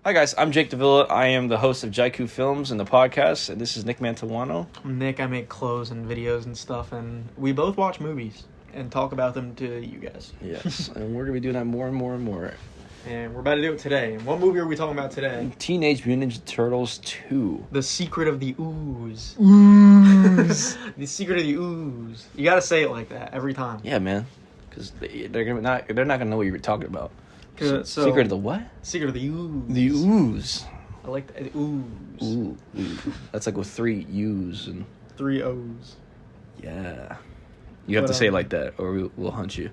Hi guys, I'm Jake Davila. I am the host of JeikuFilms and the podcast, and this is Nick Mantuano. I'm Nick. I make clothes and videos and stuff, and we both watch movies and talk about them to you guys. Yes, and we're going to be doing that more and more and more. And we're about to do it today. And what movie are we talking about today? Teenage Mutant Ninja Turtles 2. The Secret of the OOZE. OOZE. The Secret of the OOZE. You gotta say it like that every time. Yeah, man. Because they're not gonna know what you're talking about. So, Secret of the what? Secret of the OOZE. The OOZE. I like that. OOZE. Ooh. That's like with 3 U's and 3 O's. Yeah. You have to say it like that, or we'll hunt you.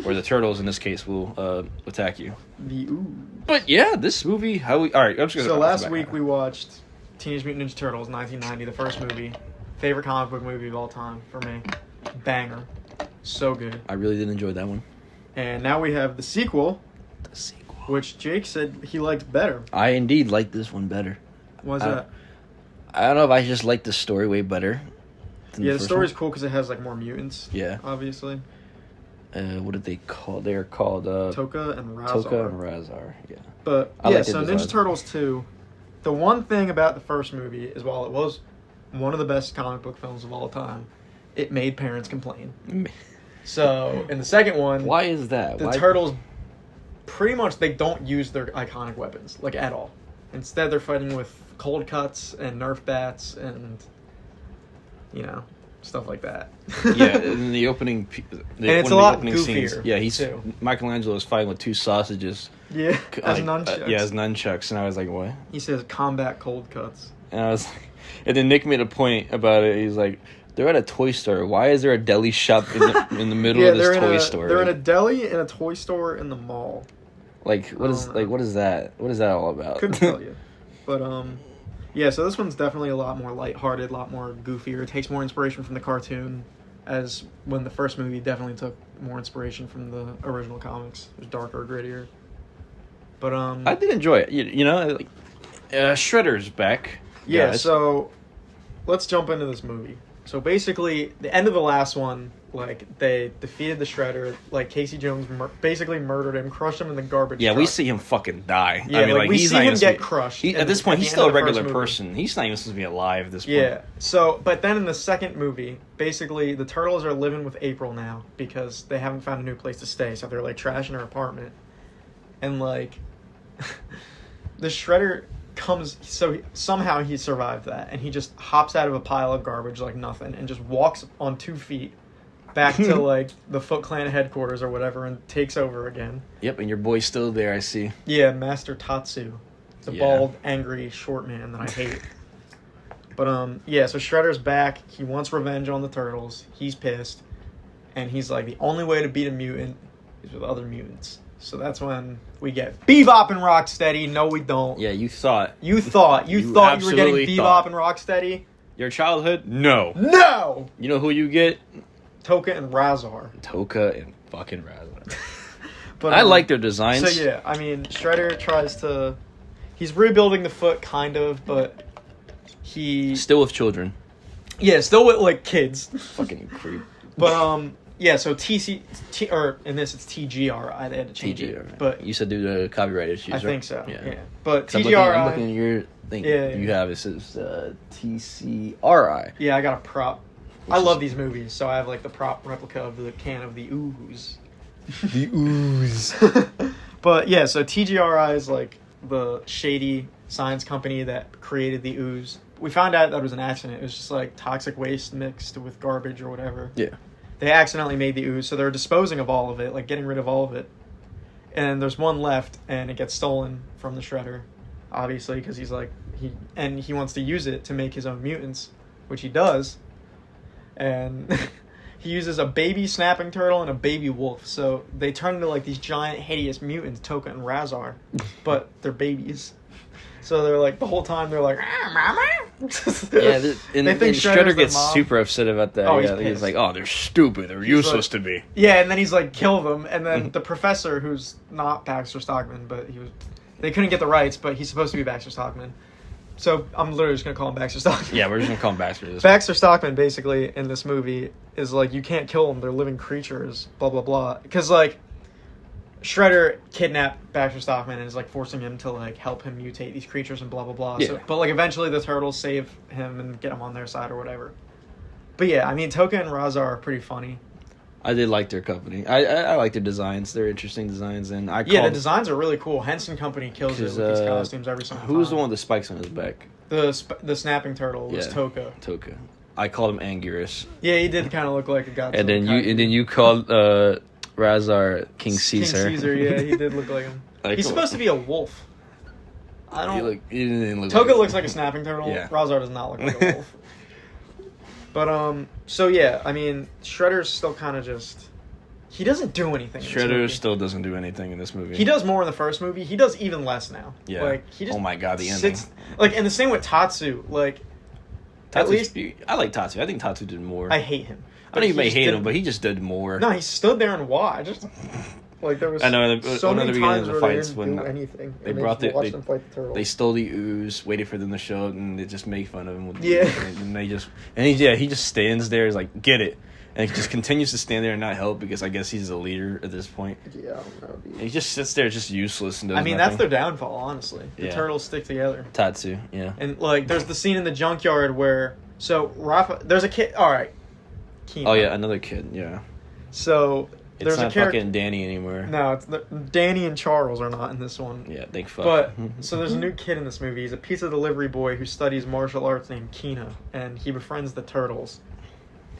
Or the turtles, in this case, will attack you. The OOZE. But yeah, this movie, alright, I'm just gonna... So last week we watched Teenage Mutant Ninja Turtles, 1990, the first movie. Favorite comic book movie of all time for me. Banger. So good. I really did enjoy that one. And now we have the sequel. The sequel. Which Jake said he liked better. I indeed liked this one better. Why's that? I don't know if I just liked the story way better. Yeah, the story's cool because it has like more mutants. Yeah. Obviously. What did they call? They're called Tokka and Rahzar. Tokka and Rahzar. Yeah. But yeah, so Ninja Turtles 2. The one thing about the first movie is while it was one of the best comic book films of all time, it made parents complain. So in the second one, why is that? The Turtles pretty much they don't use their iconic weapons like at all. Instead, they're fighting with cold cuts and Nerf bats and stuff like that. Yeah, in the opening, and it's a lot goofier. Scenes, yeah, too. Michelangelo's fighting with 2 sausages. Yeah, as nunchucks. Yeah, as nunchucks, and I was like, what? He says combat cold cuts. And I was like, and then Nick made a point about it. He's like, they're at a toy store. Why is there a deli shop in the middle of this toy store? They're in a deli and a toy store in the mall. Like what is that? What is that all about? Couldn't tell you. But yeah, so this one's definitely a lot more lighthearted, a lot more goofier. It takes more inspiration from the cartoon, as when the first movie definitely took more inspiration from the original comics. It was darker, grittier. But I did enjoy it. Shredder's back. Yeah, guys. So let's jump into this movie. So basically, the end of the last one, like, they defeated the Shredder. Like, Casey Jones basically murdered him, crushed him in the garbage truck. We see him fucking die. Yeah, I mean, we see him get crushed. At this point, he's still a regular person. He's not even supposed to be alive at this point. Yeah, so, but then in the second movie, basically, the Turtles are living with April now because they haven't found a new place to stay, so they're, like, trashing her apartment. And, like, the Shredder comes, so somehow he survived that, and he just hops out of a pile of garbage like nothing and just walks on 2 feet back to like the Foot Clan headquarters or whatever and takes over again. Yep, and your boy's still there, I see. Yeah, Master Tatsu, the bald, angry, short man that I hate. But yeah, so Shredder's back. He wants revenge on the Turtles. He's pissed, and he's like, the only way to beat a mutant is with other mutants. So that's when we get Bebop and Rocksteady. No, we don't. Yeah, you thought you were getting Bebop and Rocksteady. Your childhood? No. You know who you get? Tokka and Rahzar. Tokka and fucking Rahzar. But I like their designs. So yeah, I mean, Shredder tries to. He's rebuilding the Foot, kind of, but he still with children. Yeah, still with like kids. Fucking creep. But yeah, so or in this it's TGRI. They had to change it. But you said due to copyright issues, I think so. Yeah. But TGRI. I'm looking at your thing. Yeah. You have it says TCRI. Yeah, I got a prop. I love these movies, so I have like the prop replica of the can of the OOZE. The OOZE. But yeah, so TGRI is like the shady science company that created the OOZE. We found out that it was an accident. It was just like toxic waste mixed with garbage or whatever. Yeah. They accidentally made the OOZE, so they're disposing of all of it, like getting rid of all of it. And there's one left, and it gets stolen from the Shredder, obviously, because he's like he wants to use it to make his own mutants, which he does. And he uses a baby snapping turtle and a baby wolf, so they turn into like these giant hideous mutants, Tokka and Rahzar, but they're babies. So they're like, the whole time they're like, mama? Yeah, and Shredder gets super upset about that. Oh, he's like, oh, they're stupid. They're useless to me. Yeah, and then he's like, kill them. And then the professor, who's not Baxter Stockman, but they couldn't get the rights, but he's supposed to be Baxter Stockman. So I'm literally just going to call him Baxter Stockman. Yeah, we're just going to call him Baxter. Baxter Stockman, basically, in this movie, is like, you can't kill them. They're living creatures, blah, blah, blah. Because, like, Shredder kidnapped Baxter Stockman and is like forcing him to like help him mutate these creatures and blah blah blah. Yeah. So, but like eventually the Turtles save him and get him on their side or whatever. But yeah, I mean Tokka and Rahzar are pretty funny. I did like their company. I like their designs. They're interesting designs, and the designs are really cool. Henson Company kills it with these costumes every single time. Who's the one with the spikes on his back? The snapping turtle was Tokka. Tokka. I called him Anguirus. Yeah, he did kind of look like a Godzilla. And then you called Rahzar King Caesar. King Caesar, yeah, he did look like him. He's supposed to be a wolf. I don't. He didn't look. Tokka looks like a snapping turtle. Yeah. Rahzar does not look like a wolf. But so yeah, I mean, Shredder's still kind of just. He doesn't do anything. Shredder still doesn't do anything in this movie. He does more in the first movie. He does even less now. Yeah. Like he just. Oh my god, the ending. And the same with Tatsu. Like. At least I like Tatsu. I think Tatsu did more. I hate him. I know you may hate him, but he just did more. No, he stood there and watched. Like there was. I know. So many times of the fights when anything. They brought they stole the ooze, waited for them to show it, and they just make fun of him. He just stands there, is like, get it, and he just continues to stand there and not help because I guess he's a leader at this point. Yeah, I don't know. And he just sits there, just useless, and does nothing. That's their downfall, honestly. The Turtles stick together. Tatsu, yeah. And like, there's the scene in the junkyard where there's a kid. All right. Kino. Oh yeah, another kid. Yeah. So it's not fucking Danny anymore. No, it's Danny and Charles are not in this one. Yeah, thank fuck. But so there's a new kid in this movie. He's a pizza delivery boy who studies martial arts named Kino, and he befriends the Turtles.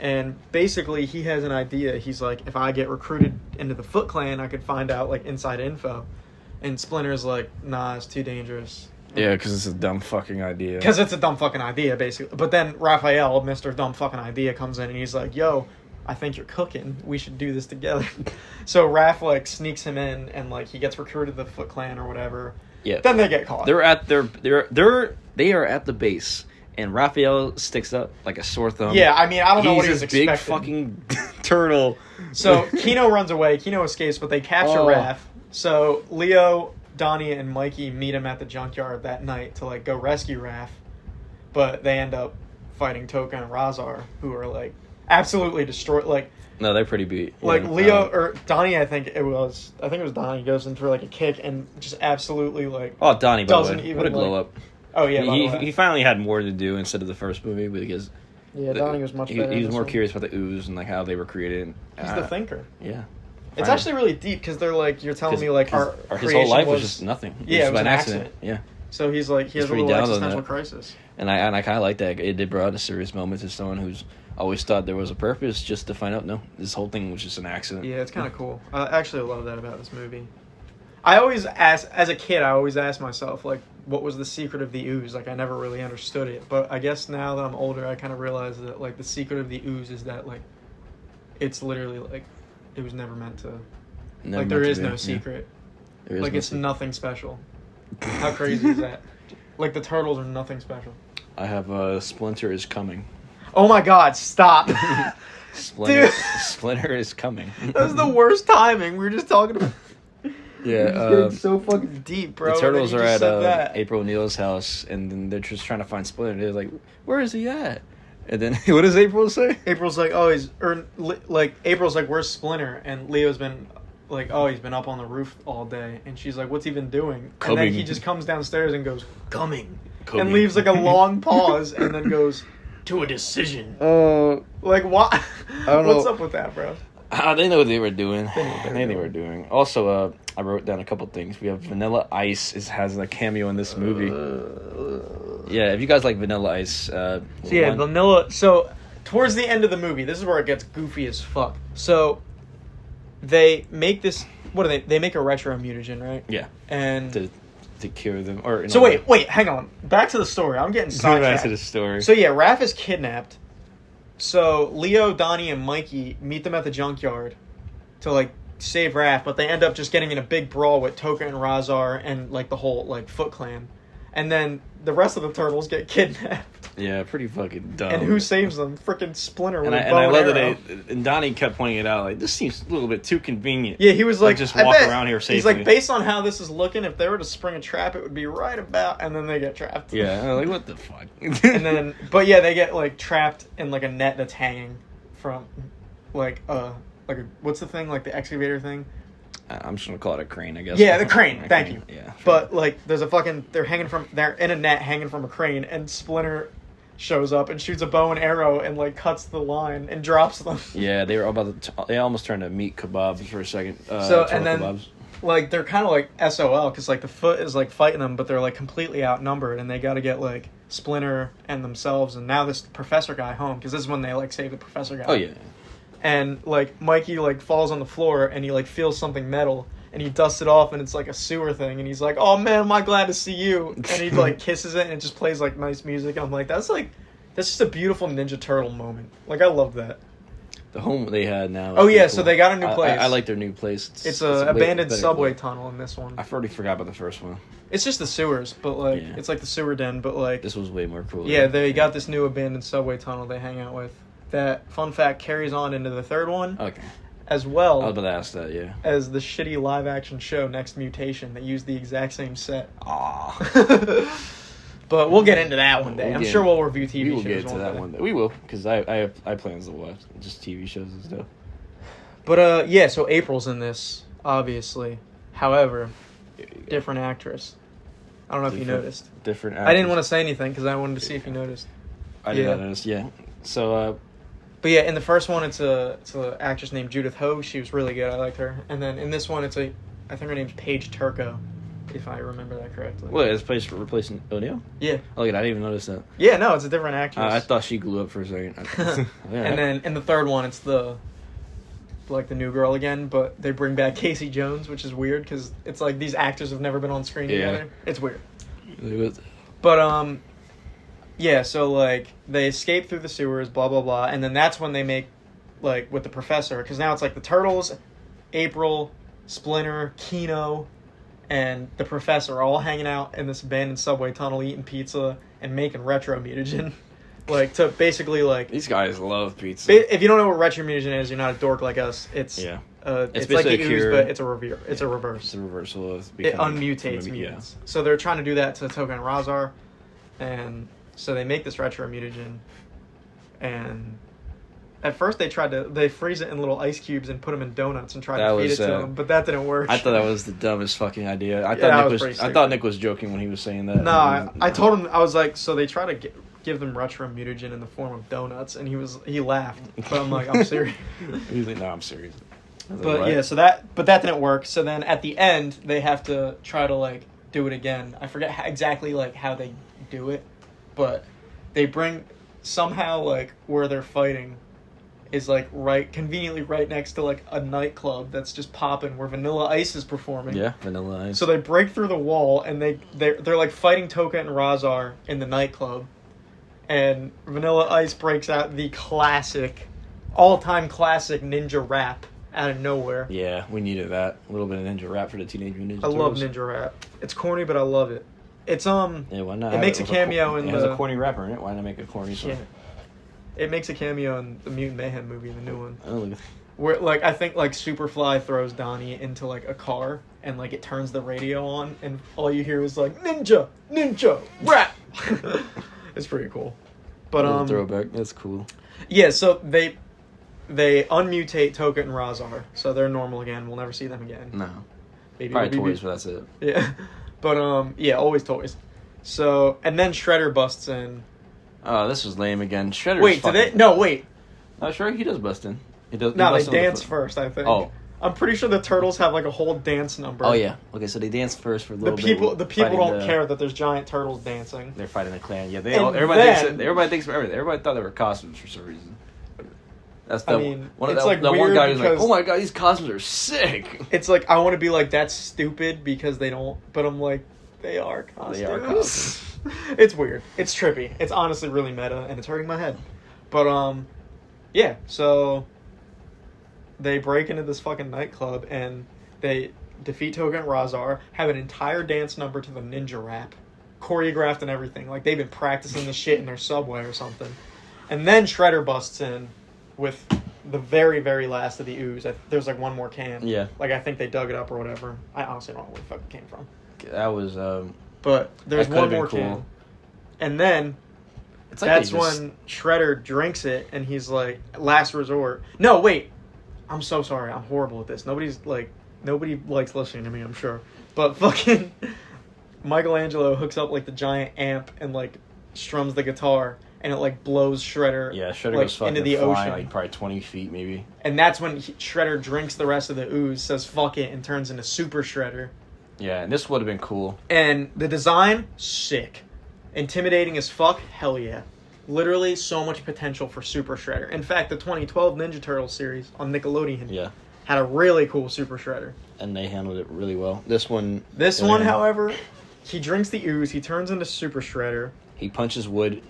And basically, he has an idea. He's like, if I get recruited into the Foot Clan, I could find out like inside info. And Splinter's like, nah, it's too dangerous. Yeah, because it's a dumb fucking idea. Because it's a dumb fucking idea, basically. But then Raphael, Mr. Dumb Fucking Idea, comes in and he's like, yo, I think you're cooking. We should do this together. So Raph, like, sneaks him in and, like, he gets recruited to the Foot Clan or whatever. Yeah. Then they get caught. They are at the base. And Raphael sticks up like a sore thumb. Yeah, I mean, I don't know what he was expecting. He's this big fucking turtle. So Kino runs away. Kino escapes, but they capture Raph. So Leo, Donnie, and Mikey meet him at the junkyard that night to like go rescue Raph, but they end up fighting Tokka and Rahzar, who are like absolutely destroyed. Like no, they're pretty beat. Like Leo or Donnie, I think it was Donnie goes in for like a kick and just absolutely like Donnie doesn't even what a glow up. Oh yeah, he finally had more to do instead of the first movie because Donnie was much better. He was more curious about the ooze and like how they were created. He's the thinker. Yeah. It's actually really deep because they're like, you're telling me like his whole life was just nothing. Yeah, it was an accident. Yeah. So he's like, he has a little existential crisis. And I kind of like that. It did bring out a serious moment to someone who's always thought there was a purpose just to find out, no, this whole thing was just an accident. Yeah, it's kind of cool. I actually love that about this movie. I always ask, as a kid, I always asked myself, like, what was the secret of the ooze? Like, I never really understood it. But I guess now that I'm older, I kind of realize that, like, the secret of the ooze is that, like, it's literally, like, it was never meant to... Like, there is no secret. Yeah. Like, it's nothing special. How crazy is that? Like, the Turtles are nothing special. I have Splinter is coming. Oh my god, stop. Splinter is coming. That was the worst timing. We were just talking about... Yeah, it's so fucking deep, bro. The Turtles are at April O'Neil's house, and then they're just trying to find Splinter. They're like, where is he at? And then, what does April say? April's like, April's like, where's Splinter? And Leo's been... like, oh, he's been up on the roof all day. And she's like, what's he been doing? And then he just comes downstairs and goes, coming. And leaves like a long pause and then goes, to a decision. Like, what? I don't know. What's up with that, bro? They know what they were doing. They were doing. Also, I wrote down a couple things. We have Vanilla Ice has a cameo in this movie. Yeah, if you guys like Vanilla Ice. Vanilla... So, towards the end of the movie, this is where it gets goofy as fuck. So... they make this. What do they? They make a retro mutagen, right? Yeah. And to cure them. Or so wait, hang on. Back to the story. I'm getting sidetracked. Back to the story. So yeah, Raph is kidnapped. So Leo, Donnie, and Mikey meet them at the junkyard to like save Raph, but they end up just getting in a big brawl with Tokka and Rahzar and like the whole like Foot Clan, and then the rest of the Turtles get kidnapped. Yeah, pretty fucking dumb. And who saves them? Freaking Splinter with and a bow and love arrow. And Donnie kept pointing it out, like, this seems a little bit too convenient. Yeah, he was like, just walk around here safely. He's like, based on how this is looking, if they were to spring a trap, it would be right about, and then they get trapped. Yeah, like, what the fuck? And then, but yeah, they get, like, trapped in, like, a net that's hanging from, like, what's the thing, like, the excavator thing? I'm just gonna call it a crane, I guess. Yeah, the crane. Thank you. Yeah. Sure. But like, there's a fucking they're in a net hanging from a crane, and Splinter shows up and shoots a bow and arrow and like cuts the line and drops them. Yeah, they were about to. They almost turned to meat kebabs for a second. And then kebabs. Like they're kind of like SOL because like the Foot is like fighting them, but they're like completely outnumbered, and they got to get like Splinter and themselves and now this professor guy home because this is when they like save the professor guy. Oh yeah. And like Mikey like falls on the floor and he like feels something metal and he dusts it off and it's like a sewer thing and he's like, "Oh man, am I glad to see you?" And he like kisses it and it just plays like nice music. I'm like, that's just a beautiful Ninja Turtle moment. Like I love that. The home they had now. Oh yeah, cool. So they got a new place. I like their new place. It's a abandoned subway tunnel in this one. I already forgot about the first one. It's just the sewers, but like it's like the sewer den, but like this was way more cool. Yeah, they got this new abandoned subway tunnel they hang out with. That fun fact carries on into the third one. Okay. As well. I was about to ask that, yeah. As the shitty live action show Next Mutation that used the exact same set. Aww. But we'll get into that one day. I'm sure we'll review TV shows. We will get to that one day. We will, because I have plans to watch just TV shows and stuff. But yeah, so April's in this, obviously. However, different actress. I don't know if you noticed. Different actress. I didn't want to say anything because I wanted to see if you noticed. I did not notice, yeah. So, but yeah, in the first one, it's a actress named Judith Ho. She was really good. I liked her. And then in this one, I think her name's Paige Turco, if I remember that correctly. What, it's replacing O'Neill? Yeah. Oh, I didn't even notice that. Yeah, no, it's a different actress. I thought she blew up for a second. Yeah. And then in the third one, it's the new girl again, but they bring back Casey Jones, which is weird because it's like these actors have never been on screen together. It's weird. But yeah, so like they escape through the sewers, blah blah blah, and then that's when they make like with the professor, because now it's like the Turtles, April, Splinter, Kino, and the professor all hanging out in this abandoned subway tunnel, eating pizza and making retro mutagen. Like to basically like these guys love pizza. If you don't know what retro mutagen is, you're not a dork like us. It's like the ooze, but it's a reverse. It's a reverse. It's a reversal of it unmutates mutants. Yeah. So they're trying to do that to Tokka and Rahzar, and so they make this retro mutagen, and at first they freeze it in little ice cubes and put them in donuts and try to feed it to them, but that didn't work. I thought that was the dumbest fucking idea. I thought Nick was joking when he was saying that. No, I told him, I was like, so they try to give them retro mutagen in the form of donuts, and he laughed. But I'm like, I'm serious. He's like, no, I'm serious. But like, yeah, that didn't work. So then at the end, they have to try to like do it again. I forget exactly like how they do it, but they bring somehow like where they're fighting is like conveniently right next to like a nightclub that's just popping where Vanilla Ice is performing. Yeah, Vanilla Ice. So they break through the wall and they're like fighting Tokka and Rahzar in the nightclub, and Vanilla Ice breaks out the all-time classic ninja rap out of nowhere. Yeah, we needed that. A little bit of ninja rap for the Teenage Mutant Ninja Turtles. I love ninja rap. It's corny, but I love it. It's yeah, why not? It makes a cameo in the. It has a corny rapper in it. Why not make a corny song? Yeah. It makes a cameo in the Mutant Mayhem movie, the new one. Oh, look at where like I think like Superfly throws Donnie into like a car and like it turns the radio on and all you hear is like ninja rap. It's pretty cool. But throwback. That's cool. Yeah, so they unmutate Tokka and Rahzar, so they're normal again. We'll never see them again. No. Maybe probably toys, but that's it. Yeah. But yeah, always toys. So and then Shredder busts in. Oh, this was lame again. Shredder. Wait, did they? No, wait. Oh, sure, he does bust in. He does. No, they dance first, I think. Oh. I'm pretty sure the Turtles have like a whole dance number. Oh yeah. Okay, so they dance first for a little bit. The people don't care that there's giant turtles dancing. They're fighting the clan. Yeah, everybody thinks everybody thought they were costumes for some reason. That's the one guy who's like, "Oh my god, these costumes are sick." It's like I want to be like that's stupid because they don't, but I'm like they are costumes. They are costumes. It's weird. It's trippy. It's honestly really meta and it's hurting my head. But yeah, so they break into this fucking nightclub and they defeat Tokka and Rahzar, have an entire dance number to the ninja rap, choreographed and everything. Like they've been practicing this shit in their subway or something. And then Shredder busts in with the very, very last of the ooze. There's like one more can. Yeah. Like I think they dug it up or whatever. I honestly don't know where the fuck it came from. That was but there's one more can. And then it's like that's when Shredder drinks it and he's like, last resort. No, wait. I'm so sorry. I'm horrible at this. Nobody's like Nobody likes listening to me, I'm sure. But fucking Michelangelo hooks up like the giant amp and like strums the guitar, and it like blows Shredder. Yeah, Shredder like, goes fucking into the flying, ocean, like probably 20 feet maybe. And that's when Shredder drinks the rest of the ooze, says fuck it, and turns into Super Shredder. Yeah, and this would have been cool. And the design, sick. Intimidating as fuck, hell yeah. Literally so much potential for Super Shredder. In fact, the 2012 Ninja Turtles series on Nickelodeon had a really cool Super Shredder. And they handled it really well. This one, however, he drinks the ooze, he turns into Super Shredder. He punches wood.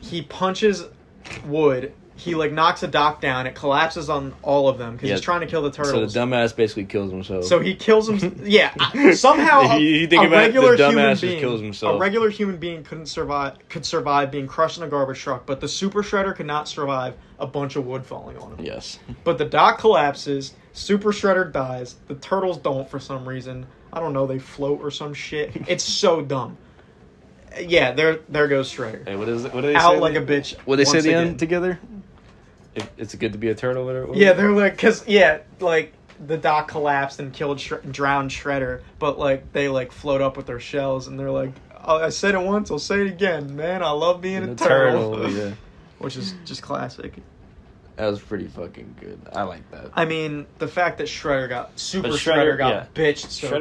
He like knocks a dock down. It collapses on all of them because he's trying to kill the turtles. So the dumbass basically kills himself. So he kills him. Yeah, somehow you think a about regular it, the human dumbass being, just kills himself. A regular human being could survive being crushed in a garbage truck, but the Super Shredder could not survive a bunch of wood falling on him. Yes. But the dock collapses. Super Shredder dies. The turtles don't for some reason. I don't know. They float or some shit. It's so dumb. Yeah, there goes Shredder. Hey, what do they out say? Like a bitch. What they say at the end together? It's good to be a turtle, whatever. Yeah, they're like, like the dock collapsed and drowned Shredder, but like they like float up with their shells, and they're like, oh, I said it once, I'll say it again, man. I love being a turtle. Yeah, which is just classic. That was pretty fucking good. I like that. I mean, the fact that Shredder got bitched so Shredder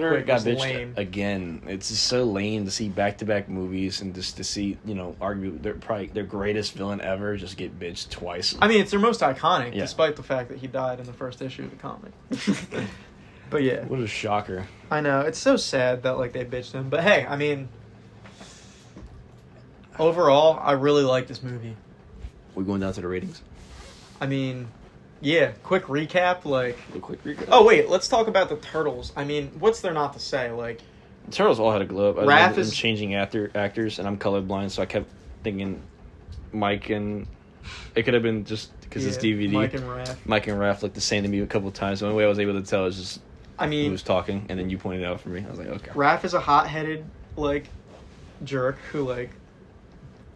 quick got was bitched lame. Again. It's just so lame to see back-to-back movies and just to see, arguably their greatest villain ever just get bitched twice. I mean, it's their most iconic, despite the fact that he died in the first issue of the comic. But yeah. What a shocker. I know. It's so sad that like they bitched him. But hey, I mean, overall, I really like this movie. We're going down to the ratings? I mean, yeah, quick recap, Oh, wait, let's talk about the Turtles. I mean, what's there not to say? Like, the Turtles all had a glow up. Raph is changing actors, and I'm colorblind, so I kept thinking Mike and... It could have been just because it's DVD. Mike and Raph looked the same to me a couple of times. The only way I was able to tell is just who was talking, and then you pointed it out for me. I was like, okay. Raph is a hot-headed, jerk who,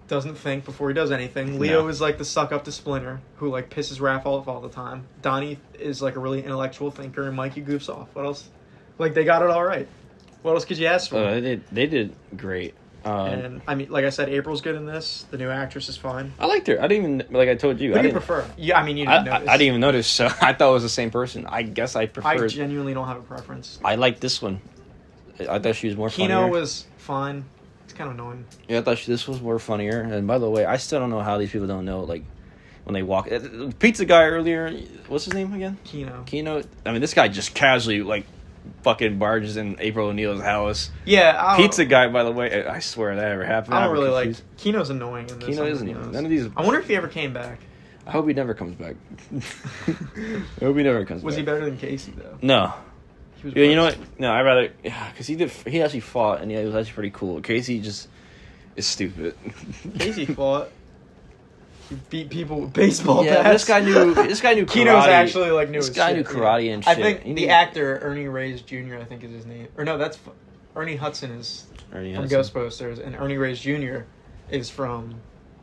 doesn't think before he does anything. Leo is the suck up to Splinter, who pisses Raph off all the time. Donnie is a really intellectual thinker, and Mikey goofs off. What else? They got it all right. What else could you ask for? They did great. And I mean, like I said, April's good in this. The new actress is fine. I liked her. I didn't even I told you. Who do you prefer? Yeah, I mean, you didn't notice. I didn't even notice. So I thought it was the same person. I guess I preferred. I genuinely don't have a preference. I liked this one. I thought she was more funnier. Kino was fine. It's kind of annoying. Yeah, I thought this was more funnier. And by the way, I still don't know how these people don't know, when they walk... Pizza guy earlier, what's his name again? Kino. I mean, this guy just casually, fucking barges in April O'Neil's house. Yeah. Pizza guy, by the way, I swear that ever happened. I don't really like... Kino's annoying in this. Kino is annoying. None of these... I wonder if he ever came back. I hope he never comes back. I hope he never comes back. Was he better than Casey, though? No. Yeah, you know what? No, I'd rather... Because he actually fought, and it was actually pretty cool. Casey just is stupid. Casey fought. He beat people with baseball bats. Yeah, this guy knew karate. Kino's actually, new This as guy shit. knew karate and shit. I think the actor, Ernie Reyes Jr., I think is his name. Or no, that's... Ernie Hudson is from Ghostbusters, and Ernie Reyes Jr. is from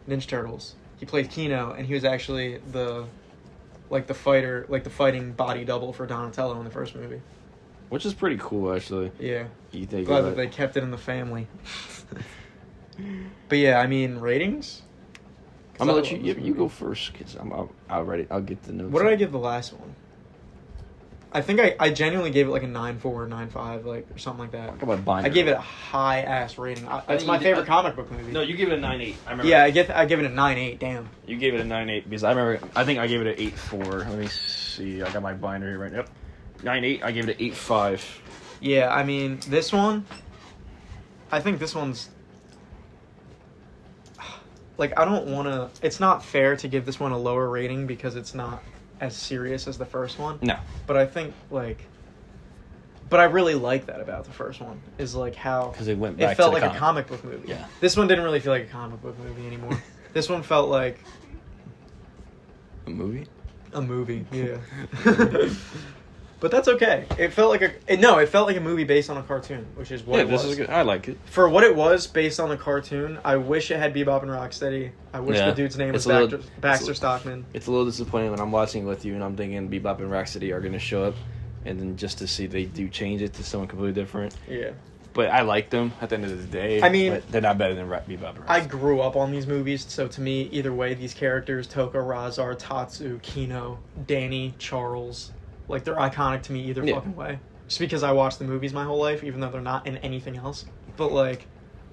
Ninja Turtles. He played Kino, and he was actually the fighter, the fighting body double for Donatello in the first movie. Which is pretty cool, actually. Yeah. Glad that they kept it in the family. But yeah, I mean, ratings? I'm going to let you go first, because I'll get the notes. What did I give the last one? I think I genuinely gave it a 9.4 or 9.5, or something like that. I gave it a high-ass rating. That's my favorite comic book movie. No, you gave it a 9.8. I remember. Yeah, I give it a 9.8, damn. You gave it a 9.8, because I think I gave it an 8.4. Let me see. I got my binder here right now. 9.8. I gave it an 8.5. Yeah, I mean, this one... I think this one's... I don't want to... It's not fair to give this one a lower rating because it's not as serious as the first one. No. But I think, But I really like that about the first one, is, how... Because it went back it felt to the like a comic book movie. Yeah. This one didn't really feel like a comic book movie anymore. This one felt like... A movie? A movie, yeah. But that's okay. It felt like it felt like a movie based on a cartoon, which is what it was. This is good. I like it. For what it was based on the cartoon, I wish it had Bebop and Rocksteady. I wish the dude's name was Baxter Stockman. It's a little disappointing when I'm watching with you and I'm thinking Bebop and Rocksteady are going to show up, and then just to see they do change it to someone completely different. Yeah. But I like them at the end of the day. I mean, but they're not better than Bebop. I grew up on these movies, so to me, either way, these characters, Tokka, Rahzar, Tatsu, Kino, Danny, Charles, like, they're iconic to me either fucking way. Just because I watched the movies my whole life, even though they're not in anything else. But, like,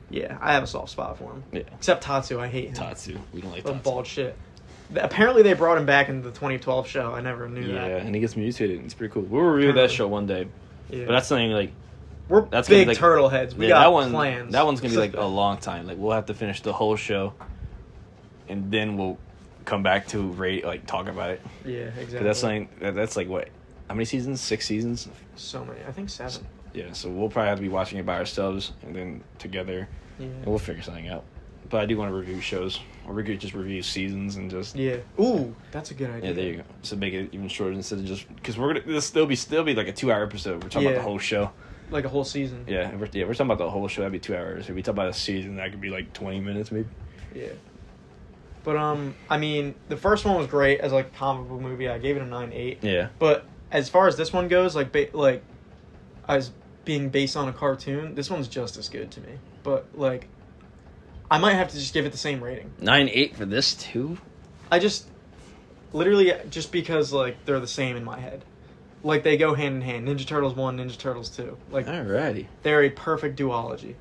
yeah, I have a soft spot for him. Yeah. Except Tatsu, I hate him. Tatsu, we don't like the Tatsu. Bald shit. Apparently they brought him back in the 2012 show. I never knew that. Yeah, and he gets mutated. It's pretty cool. We'll review that show one day. Yeah. But that's something, like... That's big like, turtle heads. We got plans. That one's going to be, like, a long time. Like, we'll have to finish the whole show, and then we'll come back to talk about it. Yeah, exactly. That's something... That's, like, what? How many seasons? 6 seasons? So many. I think 7. Yeah, so we'll probably have to be watching it by ourselves, and then together, and we'll figure something out. But I do want to review shows. Or we could just review seasons and just... Yeah. Ooh, that's a good idea. Yeah, there you go. So make it even shorter instead of just... Because we're going to... This still be like a 2-hour episode. We're talking about the whole show. Like a whole season. Yeah, we're talking about the whole show. That'd be 2 hours. If we talk about a season, that could be like 20 minutes maybe. Yeah. But, I mean, the first one was great as, like, a comic book movie. I gave it a 9.8. Yeah. But as far as this one goes, like as being based on a cartoon, this one's just as good to me. But, like, I might have to just give it the same rating. 9.8 for this, too? I just... Literally, just because, like, they're the same in my head. Like, they go hand in hand. Ninja Turtles 1, Ninja Turtles 2. Like, alrighty. They're a perfect duology.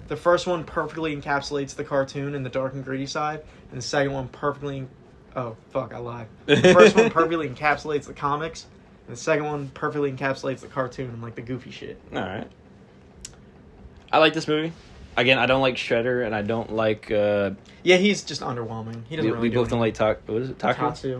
The first one perfectly encapsulates the cartoon and the dark and gritty side, and the second one perfectly... Oh, fuck, I lied. The first one perfectly encapsulates the comics, and the second one perfectly encapsulates the cartoon and, like, the goofy shit. Alright. I like this movie. Again, I don't like Shredder, and I don't like... Yeah, he's just underwhelming. He doesn't really We both don't like... What is it? Tatsu.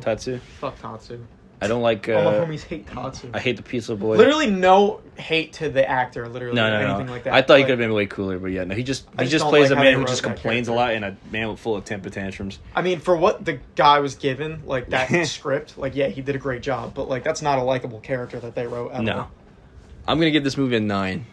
Fuck Tatsu. I don't like... all my homies hate Tatsu. I hate the Pizza Boy. Literally no hate to the actor, literally, anything like that. I thought he could have been way cooler, but yeah, no, he just plays a man who just complains a lot and a man full of temper tantrums. I mean, for what the guy was given, like, that script, like, yeah, he did a great job, but, like, that's not a likable character that they wrote at all. I'm going to give this movie a 9.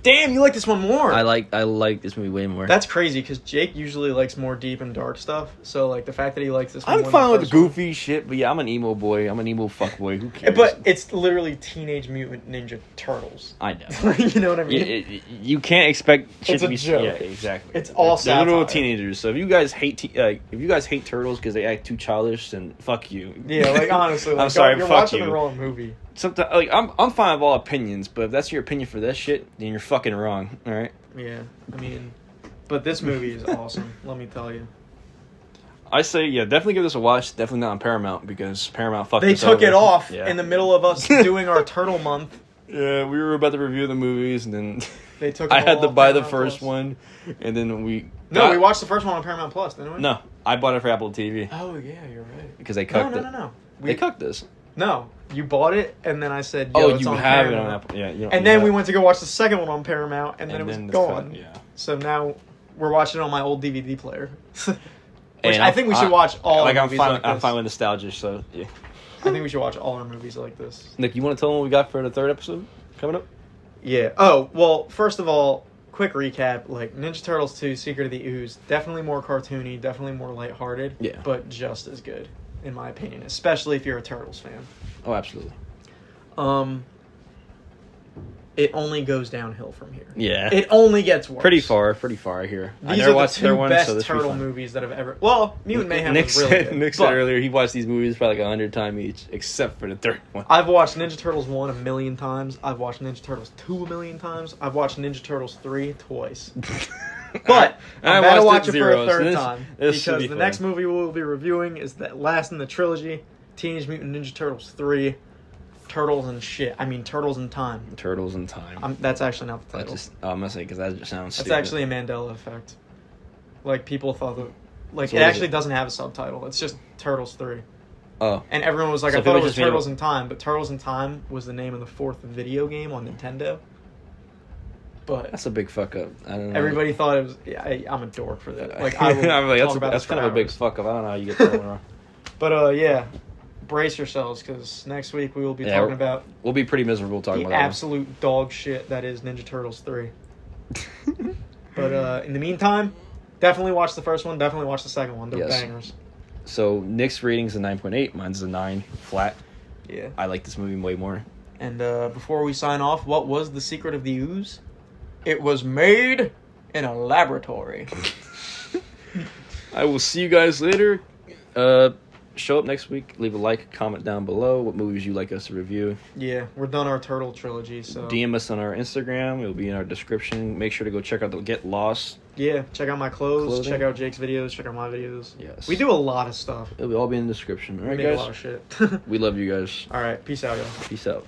Damn, you like this one more. I like this movie way more. That's crazy because Jake usually likes more deep and dark stuff. So like the fact that he likes this one. I'm fine with the goofy shit, but yeah, I'm an emo boy. I'm an emo fuck boy. Who cares? But it's literally Teenage Mutant Ninja Turtles. I know. You know what I mean? You can't expect shit to be joke. Yeah, exactly. It's all satire. They're little teenagers. So if you guys hate turtles because they act too childish, then fuck you. Yeah, like honestly, like, I'm sorry. You're fuck watching you. the wrong movie. Sometimes, like, I'm fine with all opinions, but if that's your opinion for that shit, then you're fucking wrong. All right. Yeah, I mean, but this movie is awesome. Let me tell you. I say, yeah, definitely give this a watch. Definitely not on Paramount because Paramount fucked They us took over. it off in the middle of us doing our Turtle Month. Yeah, we were about to review the movies, and then they took. I had to buy the first one, and then we. We watched the first one on Paramount Plus, didn't we? No, I bought it for Apple TV. Oh yeah, you're right. Because they cucked it. No. They cucked this. No, you bought it, and then I said, it's you on have Paramount. it on Apple. Yeah, and then we went to go watch the second one on Paramount, and then it was gone. Yeah. So now we're watching it on my old DVD player. Which I think we should watch all our movies like this. I'm fine with nostalgia, so yeah. I think we should watch all our movies like this. Nick, you want to tell them what we got for the third episode coming up? Yeah. Oh, well, first of all, quick recap. Like, Ninja Turtles 2, Secret of the Ooze, definitely more cartoony, definitely more lighthearted. Yeah. But just as good, in my opinion. Especially if you're a Turtles fan. Oh, absolutely. It only goes downhill from here. Yeah. It only gets worse. Pretty far here. These are the two best turtle movies that have ever... Well, Mutant Mayhem was really good. Nick said earlier he watched these movies probably like 100 times each, except for the third one. I've watched Ninja Turtles 1 1 million times. I've watched Ninja Turtles 2 1 million times. I've watched Ninja Turtles 3 twice. But I'm about to watch it for a third time. Because the next movie we'll be reviewing is the last in the trilogy, Teenage Mutant Ninja Turtles 3. Turtles and shit. I mean, Turtles in Time. Turtles in Time. That's actually not the title. I'm gonna say because that just sounds stupid. That's actually a Mandela effect. Like, people thought that... Like, so it actually doesn't have a subtitle. It's just Turtles 3. Oh. And everyone was like, I thought it was Turtles in Time. But Turtles in Time was the name of the fourth video game on Nintendo. But... That's a big fuck up. I don't know. Everybody thought it was... Yeah, I'm a dork for that. Like, I will I'm like, talk about that's kind of a big fuck up. I don't know how you get that one wrong. But, yeah... Brace yourselves, because next week we will be talking about... We'll be pretty miserable talking about the absolute dog shit that is Ninja Turtles 3. But in the meantime, definitely watch the first one. Definitely watch the second one. They're bangers. So Nick's rating's a 9.8. Mine's a 9 flat. Yeah. I like this movie way more. And before we sign off, what was the secret of the ooze? It was made in a laboratory. I will see you guys later. Show up next week. Leave a like, comment down below what movies you'd like us to review. Yeah, we're done our Turtle trilogy, so... DM us on our Instagram. It'll be in our description. Make sure to go check out the Get Lost. Yeah, check out my clothes. Check out Jake's videos. Check out my videos. Yes. We do a lot of stuff. It'll all be in the description. All right, we guys. make a lot of shit. We love you guys. All right, peace out, y'all. Peace out.